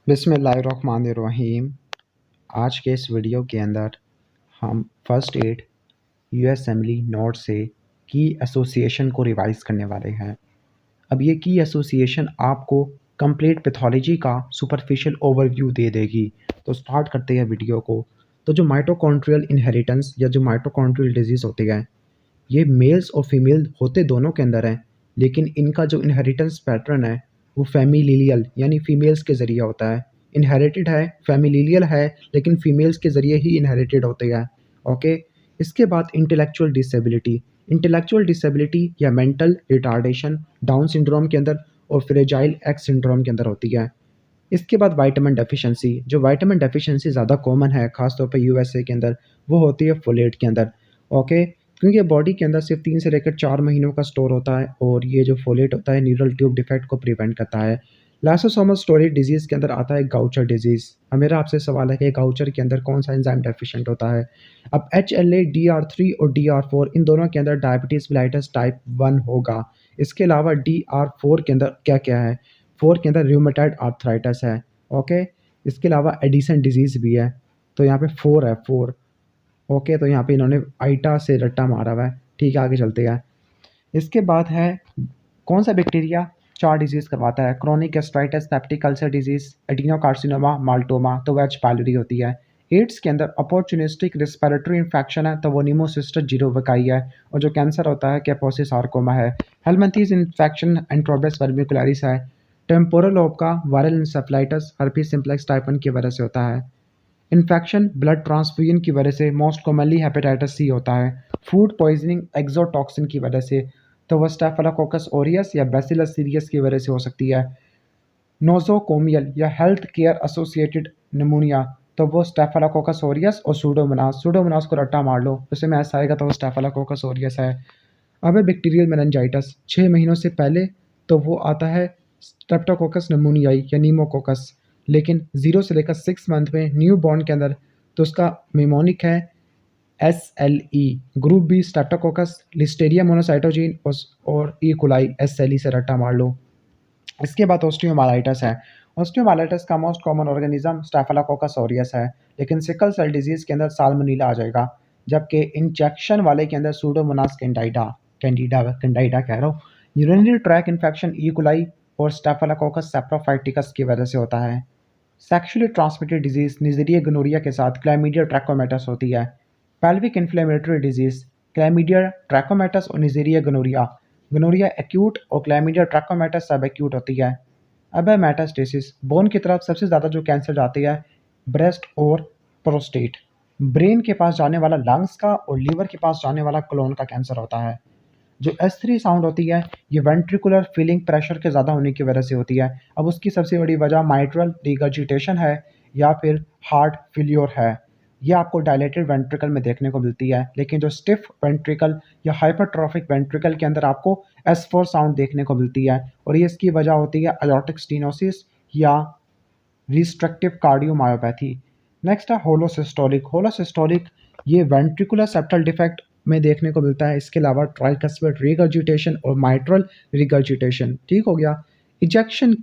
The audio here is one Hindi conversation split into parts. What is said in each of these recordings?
बिस्मिल्लाहिर्रहमानिर्रहीम। आज के इस वीडियो के अंदर हम first aid US assembly note से की एसोसिएशन को रिवाइज करने वाले हैं। अब ये की एसोसिएशन आपको कंप्लीट पैथोलॉजी का सुपरफिशियल ओवरव्यू दे देगी। तो स्टार्ट करते हैं वीडियो को। तो जो माइटोकॉन्ड्रियल इनहेरिटेंस या जो माइटोकॉन्ड्रियल डिजीज़ होती है, ये मेल्स और फीमेल होते दोनों के अंदर हैं, लेकिन इनका जो इनहेरिटेंस पैटर्न है वो फैमिलियल यानी फीमेल्स के ज़रिए होता है। इनहेरिटेड है, फैमिलियल है, लेकिन फीमेल्स के ज़रिए ही इनहेरिटेड होते हैं। ओके। इसके बाद इंटेलेक्चुअल डिसेबिलिटी या मेंटल रिटार्डेशन डाउन सिंड्रोम के अंदर और फ्रेजाइल एक्स सिंड्रोम के अंदर होती है। इसके बाद विटामिन डेफिशिएंसी, जो विटामिन डेफिशिएंसी ज़्यादा कॉमन है खासतौर पर यूएसए के अंदर, वो होती है फोलेट के अंदर। ओके। क्योंकि बॉडी के अंदर सिर्फ 3 से लेकर 4 महीनों का स्टोर होता है और ये जो फोलेट होता है न्यूरल ट्यूब डिफेक्ट को प्रिवेंट करता है। लाइसोसोमल स्टोरेज डिजीज़ के अंदर आता है गाउचर डिजीज़। अब मेरा आपसे सवाल है कि गाउचर के अंदर कौन सा एंजाइम डेफिशिएंट होता है। अब HLA DR3 और DR4 इन दोनों के अंदर डायबिटीज़ मेलाइटस टाइप 1 होगा। इसके अलावा DR4 के अंदर क्या क्या है, 4 के अंदर रूमेटॉइड आर्थराइटिस है। ओके। इसके अलावा एडिसन डिजीज़ भी है। तो यहाँ पे 4 है, 4। ओके। तो यहाँ पे इन्होंने आइटा से रट्टा मारा हुआ है। ठीक है, आगे चलते हैं। इसके बाद है कौन सा बैक्टीरिया 4 डिजीज़ करवाता है, chronic gastritis, peptic ulcer disease, adenocarcinoma, maltoma, तो वह एच पायलोरी होती है। एड्स के अंदर अपॉर्चुनिस्टिक रिस्पिरेटरी इन्फेक्शन है तो वो निमोसिस्टर जीरोविकाई है, और जो कैंसर होता है कैपोसिस सार्कोमा है। हेलमिंथीज इन्फेक्शन एंट्रोबियस वर्मिकुलरिस है। टेम्पोरल लोब का viral encephalitis herpes simplex type 1 की वजह से होता है। इन्फेक्शन ब्लड ट्रांसफ्यूजन की वजह से मोस्ट कॉमनली हेपेटाइटिस सी होता है। फूड पॉइजनिंग एक्सोटॉक्सिन की वजह से तो वह स्टेफिलोकोकस ऑरियस या बैसिलस सीरियस की वजह से हो सकती है। नोजोकोमियल या हेल्थ केयर एसोसिएटेड निमोनिया तो वो स्टेफिलोकोकस ऑरियस और सूडोमोनास को रट्टा मार लो, उसे में ऐसा आएगा तो वो स्टेफिलोकोकस ऑरियस है। अब है बैक्टीरियल मेनिंजाइटिस 6 महीनों से पहले, तो वो आता है स्ट्रेप्टोकोकस निमोनियाई या नीमोकोकस, लेकिन 0 से लेकर 6 मंथ में न्यू बॉर्न के अंदर तो उसका मेमोनिक है SLE। Group B streptococcus, listeria monocytogenes और ई कोलाई SLE से रट्टा मार लो। इसके बाद ऑस्टियोमाइलाइटिस है। ऑस्टियोमाइलाइटिस का most common organism staphylococcus aureus है, लेकिन सिकल सेल डिजीज़ के अंदर साल्मोनेला आ जाएगा, जबकि इंजेक्शन वाले के अंदर सूडोमोनास कैंडिडा कह रहा हूँ। Urinary track infection E coli और स्टेफिलोकोकस सेप्रोफाइटिकस की वजह से होता है। सेक्शुअली ट्रांसमिटेड डिजीज़ निज़ेरिया गोनोरिया के साथ क्लैमिडिया ट्रैकोमेटस होती है। पेल्विक इन्फ्लेमेटरी डिजीज़ क्लैमिडिया ट्रैकोमेटस और निज़ेरिया गोनोरिया एक्यूट और क्लैमिडिया ट्रैकोमेटस सब एक्यूट होती है। अब है मेटास्टेसिस। बोन की तरफ सबसे ज़्यादा जो कैंसर जाती है ब्रेस्ट और प्रोस्टेट। ब्रेन के पास जाने वाला लंग्स का और लीवर के पास जाने वाला कोलोन का कैंसर होता है। जो S3 साउंड होती है ये वेंट्रिकुलर फीलिंग प्रेशर के ज़्यादा होने की वजह से होती है। अब उसकी सबसे बड़ी वजह माइट्रल रिगर्जिटेशन है या फिर हार्ट फेल्योर है। ये आपको डायलेटेड वेंट्रिकल में देखने को मिलती है, लेकिन जो स्टिफ वेंट्रिकल या हाइपरट्रॉफिक वेंट्रिकल के अंदर आपको S4 साउंड देखने को मिलती है, और ये इसकी वजह होती है अयोर्टिक स्टेनोसिस या रिस्ट्रिक्टिव कार्डियोमायोपैथी। नेक्स्ट है होलोसिस्टोलिक। ये वेंट्रिकुलर सेप्टल डिफेक्ट में देखने को मिलता है। इसके अलावा ट्राइकस्पिड रिगर्जिटेशन और माइट्रल रिगर्जिटेशन। ठीक हो गया। इजेक्शन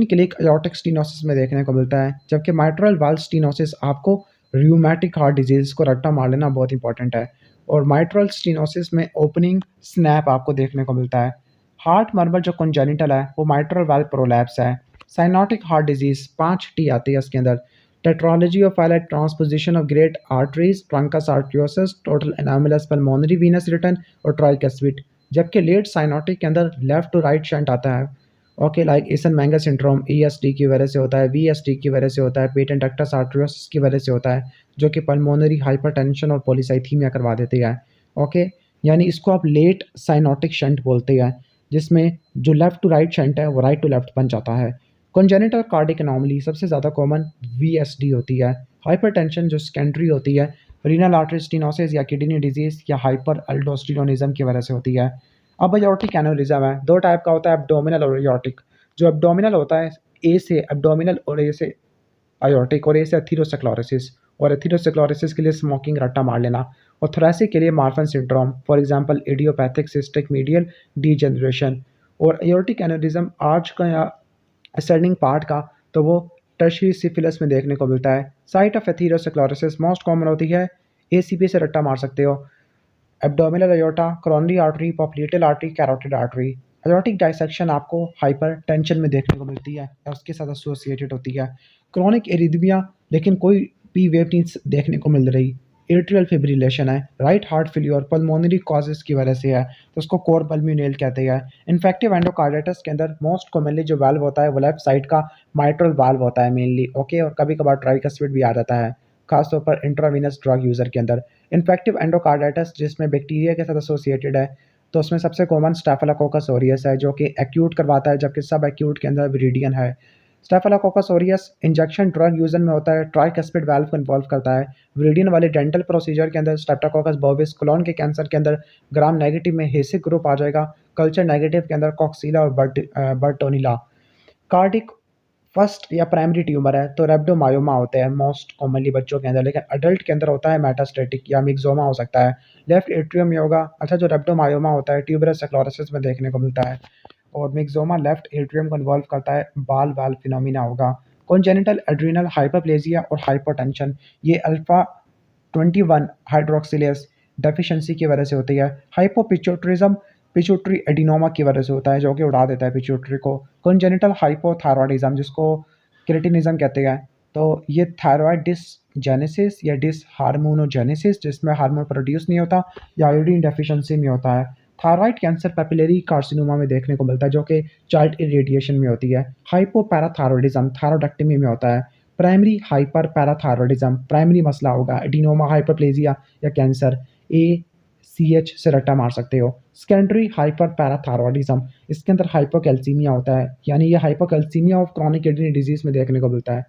क्लिक अयोर्टिक स्टेनोसिस में देखने को मिलता है, जबकि माइट्रल वाल्व स्टेनोसिस आपको रूमेटिक हार्ट डिजीज को रट्टा मार लेना बहुत इंपॉर्टेंट है, और माइट्रल स्टेनोसिस में ओपनिंग स्नैप आपको देखने को मिलता है। हार्ट मर्मर जो कंजेनिटल है वो माइट्रल वाल्व प्रोलैप्स है। साइनोटिक हार्ट डिजीज 5T आती है इसके अंदर। Tetralogy of highlight transposition of great arteries, truncus arteriosus, total anomalous pulmonary venous return और ट्राइकस्पिड, जबकि लेट साइनोटिक के अंदर लेफ्ट टू राइट शंट आता है। Okay, like Eisenmenger syndrome ESD की वजह से होता है, VSD की वजह से होता है, पेटेंट डक्टस आर्टरियोसिस की वजह से होता है, जो कि पल्मोनरी हाइपरटेंशन और पॉलीसाइथीमिया करवा देती है। ओके, यानी इसको आप लेट साइनोटिक शंट बोलते हैं, जिसमें जो लेफ्ट टू राइट शंट है वो राइट टू लेफ्ट बन जाता है। कंजेनिटल कार्डिक एनोमली सबसे ज़्यादा कॉमन VSD होती है। हाइपरटेंशन जो सेकेंडरी होती है रीनल आर्टरी स्टेनोसिस या किडनी डिजीज़ या हाइपर एल्डोस्टेरोनिज्म की वजह से होती है। अब एयोर्टिक एन्युरिज्म है, 2 टाइप का होता है, एब्डोमिनल और एयोर्टिक। जो एब्डोमिनल होता है ए से एब्डोमिनल और ए से एयोर्टिक, और ए से एथेरोस्क्लेरोसिस, और एथेरोस्क्लेरोसिस के लिए स्मोकिंग रट्टा मार लेना, और थोरेसिक के लिए Marfan syndrome, for example idiopathic cystic medial degeneration. और एयोर्टिक एन्युरिज्म आर्च का या असेंडिंग पार्ट का तो वो टर्शियरी सिफिलिस में देखने को मिलता है। Site of atherosclerosis most common होती है, एसीपी से रट्टा मार सकते हो। Abdominal aorta, coronary artery, popliteal artery, carotid artery. Aortic dissection आपको हाइपर टेंशन में देखने को मिलती है या उसके साथ एसोसिएटेड होती है। क्रोनिक एरिथमिया, लेकिन कोई पी वेव नहीं देखने को मिल रही। एट्रियल फिब्रिलेशन है, right heart failure pulmonary causes की वजह से है, तो उसको कोर पल्मोनेल कहते हैं। इन्फेक्टिव एंडोकार्डाइटिस के अंदर मोस्ट कॉमनली जो वाल्व होता है वो लेफ्ट साइड का माइट्रल वाल्व होता है मेनली, ओके, और कभी कभार ट्राइकस्पिड भी आ जाता है, खासतौर पर इंट्रावीनस ड्रग यूजर के अंदर। इन्फेक्टिव एंडोकार्डाइटिस जिसमें बैक्टीरिया के साथ एसोसिएटेड है, तो उसमें सबसे कॉमन स्टेफिलोकोकस ऑरियस है जो कि एक्यूट करवाता है, जबकि सब एक्यूट के अंदर विरिडियन है। Staphylococcus aureus injection drug user में होता है, ट्राइकस्पिड वाल्व को इन्वॉल्व करता है। विरिडियन वाले डेंटल प्रोसीजर के अंदर स्ट्रेप्टोकोकस बोविस, कोलोन के कैंसर के अंदर ग्राम नेगेटिव में हेसिक ग्रुप आ जाएगा, कल्चर नेगेटिव के अंदर कॉक्सिला और बर्टोनिला। कार्डिक फर्स्ट या प्राइमरी ट्यूमर है तो रेब्डोमायोमा होते हैं मोस्ट कॉमनली बच्चों के अंदर, लेकिन अडल्ट के अंदर होता है मेटास्टेटिक या मिक्सोमा हो सकता है। लेफ्ट एट्रियम में होगा। अच्छा, जो रेब्डोमायोमा होता है ट्यूबरस स्क्लेरोसिस में देखने को मिलता है, और मिक्सोमा लेफ्ट एट्रियम को इन्वॉल्व करता है, बाल वाल फिनोमिना होगा। कॉन्जेनिटल एड्रिनल हाइपरप्लेजिया और हाइपोटेंशन, ये अल्फा 21 हाइड्रोक्सिलेस डेफिशिएंसी की वजह से होती है। हाइपोपिट्यूटरिज्म पिट्यूटरी एडिनोमा की वजह से होता है जो कि उड़ा देता है पिट्यूटरी को। कॉन्जेनिटल हाइपोथायरॉयडिज्म जिसको क्रिटिनिज्म कहते हैं, तो ये थायरॉयड डिसजेनेसिस या डिसहार्मोनोजेनेसिस जिसमें हार्मोन प्रोड्यूस नहीं होता या आयोडीन डेफिशिएंसी में होता है। थायराइड कैंसर पेपिलरी कार्सिनोमा में देखने को मिलता है जो कि चाइल्ड इरेडिएशन में होती है। हाइपोपैराथायरॉयडिज्म थायरोइडेक्टमी में होता है। प्राइमरी हाइपर पैराथायरॉयडिज्म प्राइमरी मसला होगा, एडिनोमा हाइपरप्लेजिया या कैंसर, ए सी एच से रट्टा मार सकते हो। सेकेंडरी हाइपर पैराथायरॉयडिज्म, इसके अंदर हाइपोकैल्सीमिया होता है, यानी ये hypocalcaemia of chronic kidney disease में देखने को मिलता है।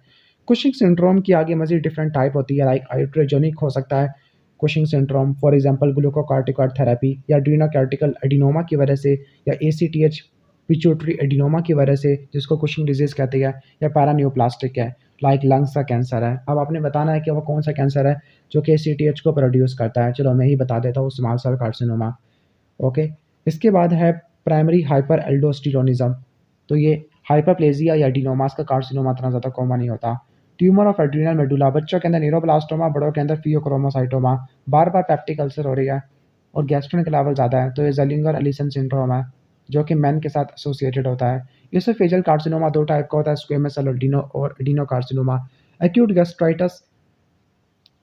कुशिंग सिंड्रोम की आगे मजीद डिफरेंट टाइप होती है, लाइक आइट्रोजेनिक हो सकता है Cushing syndrome, for example glucocorticoid therapy, या ड्रीनोकॉर्टिकल एडिनोमा की वजह से, या एसीटीएच पिट्यूटरी एडिनोमा की वजह से जिसको कुशिंग डिजीज कहते हैं, या पैरान्यूप्लास्टिक है, लाइक लंग्स का कैंसर है। अब आपने बताना है कि वो कौन सा कैंसर है जो कि एसीटीएच को प्रोड्यूस करता है। चलो मैं ही बता देता हूँ, स्मॉल सेल कार्सिनोमा। ओके, इसके बाद है प्राइमरी हाइपर एल्डोस्टेरोनिज्म, तो ये हाइपरप्लेजिया या एडिनोमास का कार्सिनोमा इतना ज़्यादा कॉमन नहीं होता। ट्यूमर ऑफ एड्रिनल मेडुला, बच्चों के अंदर न्यूरोब्लास्टोमा, बड़ों के अंदर फियोक्रोमोसाइटोमा, बार बार पेप्टिक अल्सर हो रही है और गैस्ट्रिक लेवल ज़्यादा है, तो ये ज़ेलिंगर एलिसन सिंड्रोम है जो कि मैन के साथ एसोसिएटेड होता है। इसोफेजियल कार्सिनोमा दो टाइप का होता है, स्क्वेमस सेल और एडिनो कार्सिनोमा। एक्यूट गैस्ट्राइटिस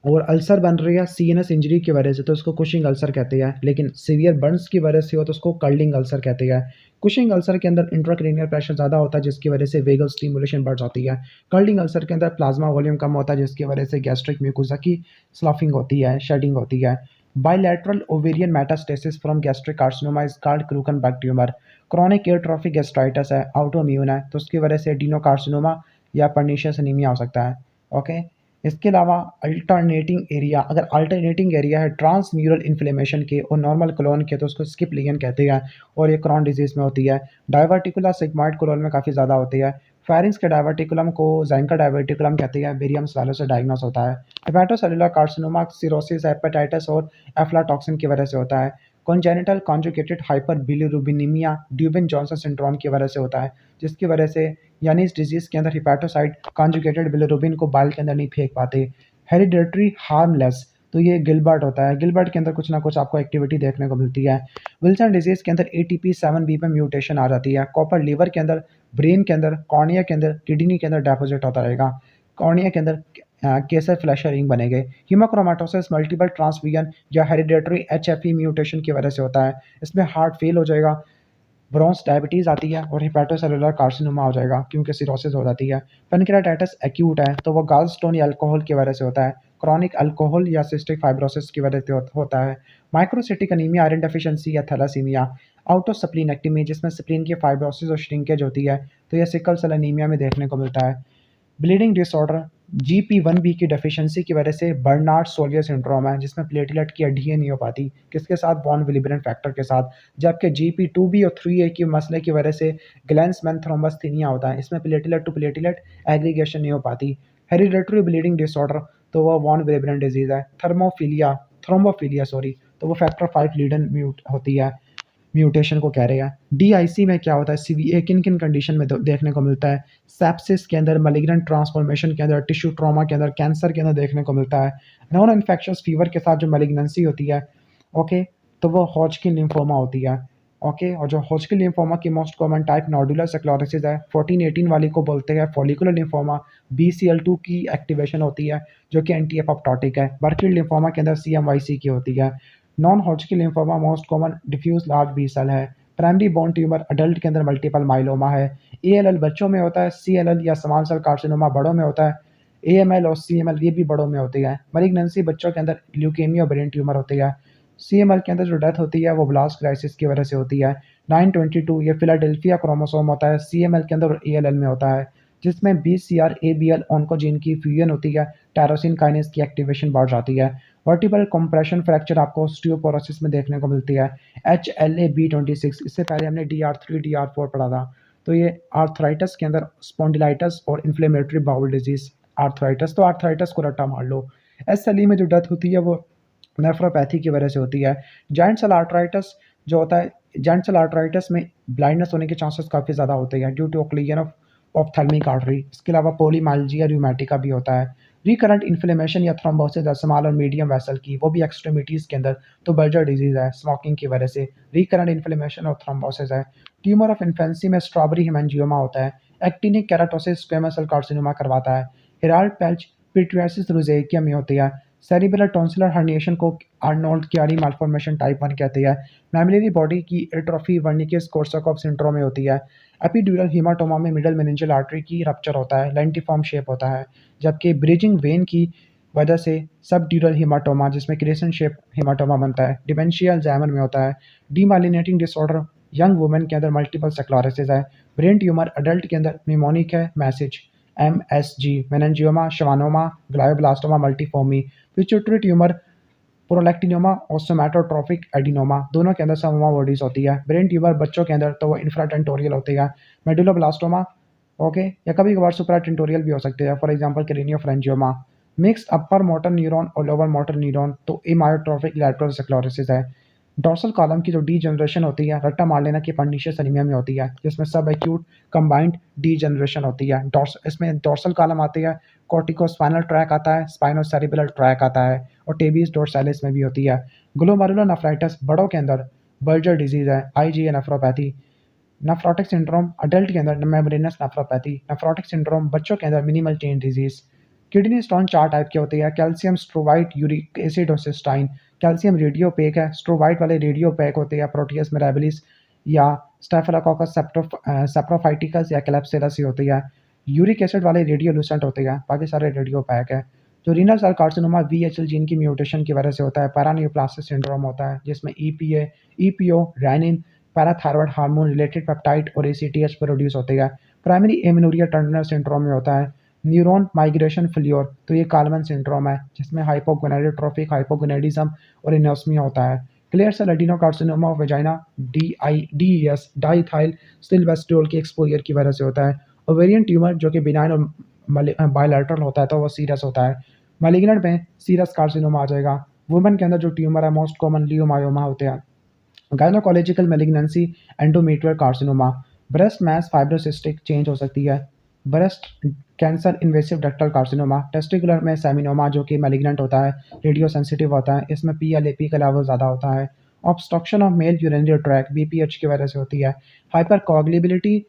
और अल्सर बन रही है सीएनएस इंजरी की वजह से तो उसको कुशिंग अल्सर कहते हैं, लेकिन सीवियर बर्न्स की वजह से हो तो उसको कर्लिंग अल्सर कहते हैं। कुशिंग अल्सर के अंदर इंट्राक्रेनियल प्रेशर ज़्यादा होता है जिसकी वजह से वेगल स्टिमुलेशन बढ़ जाती है। कर्लिंग अल्सर के अंदर प्लाज्मा वॉल्यूम कम होता है जिसकी वजह से गैस्ट्रिक म्यूकोसा की स्लफिंग होती है, शेडिंग होती है। Bilateral ovarian metastasis from gastric carcinoma is called Krukenberg tumour. Chronic atrophic gastritis है, ऑटोइम्यून है, तो उसकी वजह से एडिनोकार्सिनोमा या पर्नीशियस एनीमिया हो सकता है। ओके, इसके अलावा अल्टरनेटिंग एरिया, अगर अल्टरनेटिंग एरिया है ट्रांस म्यूरल इन्फ्लेमेशन के और नॉर्मल कोलोन के तो उसको स्किप लीजन कहते हैं और ये क्रॉन डिजीज में होती है। डायवर्टिकुलर सिग्मॉइड कोलोन में काफ़ी ज़्यादा होती है। फेरिंग्स के डायवर्टिकुलम को ज़ैंका डायवर्टिकुलम कहते हैं, बेरियम स्वेलो से डायग्नोस होता है। हेपेटोसेलुलर कार्सिनोमा सिरोसिस, हेपेटाइटिस और एफ्लाटॉक्सिन की वजह से होता है। Congenital conjugated hyperbilirubinaemia Dubin Johnson syndrome की वजह से होता है, जिसकी वजह से यानी इस डिजीज के अंदर हिपैटोसाइट कॉन्जुगेटेड बिलिरुबिन को बाइल के अंदर नहीं फेंक पाते। हेरिडेटरी हार्मलेस, तो ये गिलबर्ट होता है, गिलबर्ट के अंदर कुछ ना कुछ आपको एक्टिविटी देखने को मिलती है। विल्सन डिजीज के अंदर ATP7B में म्यूटेशन आ जाती है। कॉपर लीवर के अंदर, ब्रेन के अंदर, कॉर्निया के अंदर, किडनी के अंदर डेपोजिट होता रहेगा। कॉर्निया के अंदर केसर फ्लैशर रिंग बनेंगे। हीमोक्रोमाटोसिस मल्टीपल ट्रांसफ्यूजन या हेरिडेटरी HFE म्यूटेशन की वजह से होता है। इसमें हार्ट फेल हो जाएगा, ब्रोंस डायबिटीज़ आती है और हिपैटोसेलुलर कार्सिनोमा हो जाएगा क्योंकि सिरोसिस हो जाती है। पेनक्रियाटाइटिस एक्यूट है तो वो गॉल स्टोन या अल्कोहल की वजह से होता है। क्रॉनिक अल्कोहल या सिस्टिक फाइब्रोसिस की वजह से होता है। माइक्रोसिटिक अनीमिया, आयरन डेफिशिएंसी या थैलासीमिया। आउटोस्प्लीनेक्टमी जिसमें स्प्लीन की फाइब्रोसिस और श्रिंकेज होती है, तो यह सिकल सेल अनीमिया में देखने को मिलता है। ब्लीडिंग डिसऑर्डर GP1B की डेफिशिएंसी की वजह से बर्नार्ड सोलियर सिंड्रोम है जिसमें प्लेटलेट की एडहेजन नहीं हो पाती, किसके साथ, वॉन विलिब्रेंट फैक्टर के साथ। जबकि GP2B और 3A की मसले की वजह से ग्लैंसमैन थ्रोम्बस्थेनिया होता है, इसमें प्लेटलेट टू प्लेटलेट एग्रीगेशन नहीं हो पाती। हेरिडेटरी ब्लीडिंग डिसऑर्डर, तो वह वॉन विलिब्रेंट डिजीज है। थ्रोम्बोफिलिया तो वो फैक्टर 5 लीडन म्यूट होती है। म्यूटेशन को कह रहे हैं। DIC में क्या होता है, सीवीए किन किन कंडीशन में देखने को मिलता है, सेप्सिस के अंदर, मैलिग्नेंट ट्रांसफॉर्मेशन के अंदर, टिश्यू ट्रॉमा के अंदर, कैंसर के अंदर देखने को मिलता है। नॉन इन्फेक्शियस फीवर के साथ जो मैलिग्नेंसी होती है, ओके, तो वो हॉजकिन लिम्फोमा होती है। ओके, और जो हॉजकिन लिम्फोमा की most common type nodular sclerosis है। 14-18 वाली को बोलते हैं फॉलिकुलर लिम्फोमा। BCL2 की एक्टिवेशन होती है जो कि एंटी एपोप्टोटिक है। बर्किल लिम्फोमा के अंदर CMYC की होती है। Non Hodgkin lymphoma most common diffuse large B cell है। प्राइमरी बोन ट्यूमर अडल्ट के अंदर मल्टीपल माइलोमा है। ALL बच्चों में होता है। CLL या स्मॉल सेल कार्सिनोमा बड़ों में होता है। AML और CML ये भी बड़ों में होती है। मैलिग्नेंसी बच्चों के अंदर ल्यूकेमिया और ब्रेन ट्यूमर होती है। CML के अंदर जो डेथ होती है वो ब्लास्ट क्राइसिस की वजह से होती है। 922 ये फिलाडेल्फिया क्रोमोसोम होता है, CML के अंदर और ALL में होता है, जिसमें BCR-ABL ऑन्कोजीन की फ्यूजन होती है, टायरोसिन काइनेज की एक्टिवेशन बढ़ जाती है। वर्टिब्रल कंप्रेशन फ्रैक्चर आपको ऑस्टियोपोरोसिस में देखने को मिलती है। HLA-B26, इससे पहले हमने DR3 DR4 पढ़ा था। तो ये आर्थराइटिस के अंदर स्पॉन्डिलाइटिस और इन्फ्लेमेटरी बाउल डिजीज। आर्थराइटिस तो आर्थराइटिस को रट्टा मार लो। SLE में जो डेथ होती है वो नेफ्रोपैथी की वजह से होती है। जॉइंट सेल आर्थराइटिस जो होता है, जॉइंट सेल आर्थराइटिस में ब्लाइंडनेस होने के चांसेस काफ़ी ज़्यादा होते हैं due to occlusion of ophthalmic artery. इसके अलावा पोलीमाइल्जिया रूमेटिका भी होता है। रिकरेंट इन्फ्लेमेशन या थ्रोम्बोसिस है स्मॉल और मीडियम वेसल की, वो भी एक्सट्रीमिटीज़ के अंदर, तो बर्जर डिजीज़ है स्मोकिंग की वजह से। रिकरेंट इन्फ्लेमेशन और थ्रोम्बोसिस है। ट्यूमर ऑफ इन्फेंसी में स्ट्रॉबेरी हेमेंजियोमा होता है। Actinic keratosis squamous cell carcinoma करवाता है। हेराल्ड पैच पिट्रियासिस रोज़ेकिया में होती है। सेरिब्रल टॉन्सिलर हर्निएशन को आर्नोल्ड क्यारी मालफॉर्मेशन टाइप 1 कहते हैं। मैमिलरी बॉडी की एट्रोफी वर्निकेस कोर्साकॉफ सिंड्रोम में होती है। एपिड्यूरल हीमाटोमा में मिडल मेनिंजियल आर्टरी की रप्चर होता है, लेंटिफॉर्म शेप होता है, जबकि ब्रिजिंग वेन की वजह से सबड्यूरल हीमाटोमा जिसमें क्रेसेंट शेप हीमाटोमा बनता है। डिमेंशिया अल्जाइमर में होता है। डीमाइलिनेटिंग डिसऑर्डर यंग वुमेन के अंदर मल्टीपल स्क्लेरोसिस है। ब्रेन ट्यूमर अडल्ट के अंदर निमोनिक है, message MSG, meningioma, schwannoma, glioblastoma multiforme. Pituitary tumour prolactinoma और सोमैटोट्रोफिक एडिनोमा, दोनों के अंदर समोमा बॉडीज होती है। ब्रेन ट्यूमर बच्चों के अंदर तो वो इंफ्राटेंटोरियल होती है। मेडुलोब्लास्टोमा, ओके, या कभी कभार सुप्राटेंटोरियल भी हो सकते हैं, for example craniopharyngioma. Mix upper motor neuron और लोअर मोटर न्यूरॉन तो एमायोट्रोफिक लैटरल स्क्लेरोसिस है। डोर्सल कॉलम की जो डीजनरेशन होती है, रट्टा मार लेना कि पर्नीशियस एनीमिया में होती है, जिसमें सब एक्यूट कंबाइंड डीजनरेशन होती है। इसमें डोर्सल कॉलम आती है, कॉर्टिकोस्पाइनल ट्रैक आता है, स्पाइनोसेरिब्रल ट्रैक आता है, और टेबिस डोर्सालिस में भी होती है। ग्लोमेरुलर नेफ्राइटिस बड़ों के अंदर बर्जर डिजीज है। IgA nephropathy. Nephrotic syndrome adult के अंदर मेम्ब्रेनस नेफ्रोपैथी। नेफ्रोटिक सिंड्रोम बच्चों के अंदर minimal change disease. Kidney stone 4 type की होती है, कैल्शियम स्ट्रोवाइट, यूरिक एसिड और सिस्टाइन। कैल्शियम रेडियोपेक है, स्ट्रोवाइट वाले रेडियोपेक होते हैं, प्रोटियस मिराबिलिस या स्टेफिलोकोकस सेप्रोफाइटिकस या क्लेप्सिलस ही होती है। यूरिक एसिड वाले रेडियोलुसेंट होते हैं, बाकी सारे रेडियोपैक है। जो renal cell carcinoma VHL gene की म्यूटेशन की वजह से होता है। पैरानियोप्लास्टिक सिंड्रोम होता है, जिसमें EPA, EPO, renin, parathyroid hormone related peptide और ACTH प्रोड्यूस होते हैं। प्राइमरी एमिनोरिया टर्नर सिंड्रोम में होता है। न्यूरॉन माइग्रेशन फेल्योर तो ये कालमन सिंड्रोम है, जिसमें हाइपोगोनाडोट्रोफिक हाइपोगोनाडिज्म और एनोस्मिया होता है। Clear cell adenocarcinoma of vagina DES diethylstilbestrol के एक्सपोजर की वजह से होता है। ओवेरियन ट्यूमर जो कि बिनाइन और बायलैटरल होता है तो वो सीरस होता है। मैलिग्नेंट में सीरस कार्सिनोमा आ जाएगा। वुमेन के अंदर जो ट्यूमर है मोस्ट कॉमन लियोमायोमा होते हैं। Gynaecological malignancy endometrial carcinoma. Breast mass fibrocystic change हो सकती है। Breast cancer invasive ductal carcinoma. Testicular में सेमिनोमा जो कि मैलिग्नेंट होता है, रेडियो सेंसिटिव होता है, इसमें PLAP का लेवल ज़्यादा होता है। Obstruction of male urinary track BPH की वजह से होती है। हाइपर कोagulability,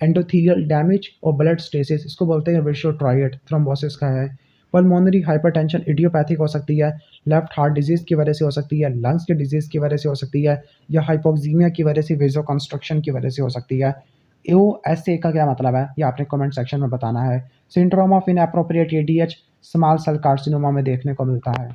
एंडोथेलियल डैमेज और ब्लड स्टेसिस, इसको बोलते हैं विशो ट्रायड, थ्रोम्बोसिस का है। पल्मोनरी हाइपरटेंशन इडियोपैथिक हो सकती है, लेफ्ट हार्ट डिजीज़ की वजह से हो सकती है, लंग्स के डिजीज़ की वजह से हो सकती है, या हाइपोक्सीमिया की वजह से वेजो कंस्ट्रक्शन की वजह से हो सकती है। OSA का क्या मतलब है ये आपने कमेंट सेक्शन में बताना है। Syndrome of inappropriate ADH small cell carcinoma में देखने को मिलता है।